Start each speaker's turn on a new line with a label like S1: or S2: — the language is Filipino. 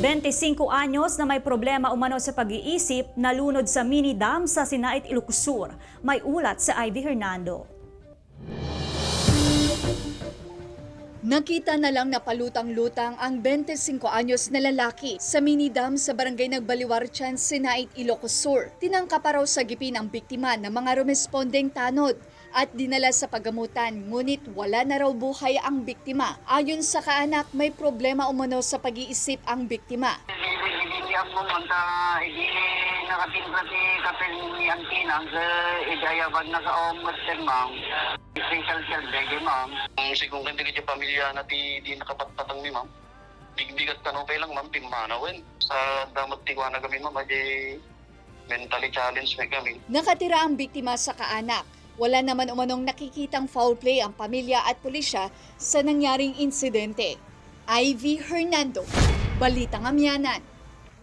S1: 25 anyos na may problema umano sa pag-iisip, nalunod sa mini dam sa Sinait, Ilocos Sur. May ulat sa Ivy Hernando.
S2: Nakita na lang na palutang-lutang ang 25 anyos na lalaki sa mini dam sa barangay Nagbaliwartian, Sinait, Ilocos Sur. Tinangka pa raw sa gipin ang biktima ng mga rumespondeng tanod at dinala sa paggamutan, ngunit wala na raw buhay ang biktima. Ayon sa kaanak, may problema umano sa pag-iisip ang biktima.
S3: Hindi ako manta, hindi nakatimpla si kapel ni Antinang sa idayabag na kaong magsermang. Special child, ma'am.
S4: Ang sigong hindi ka pamilya na di nakapatpatang ni ma'am. Bigat tanong lang ma'am, timmanawin. Sa damat tiwana kami ma'am, ay mentally challenged may kami.
S2: Nakatira ang biktima sa kaanak. Wala naman umanong nakikitang foul play ang pamilya at pulisya sa nangyaring insidente. Ivy Hernando, Balitang Amyanan.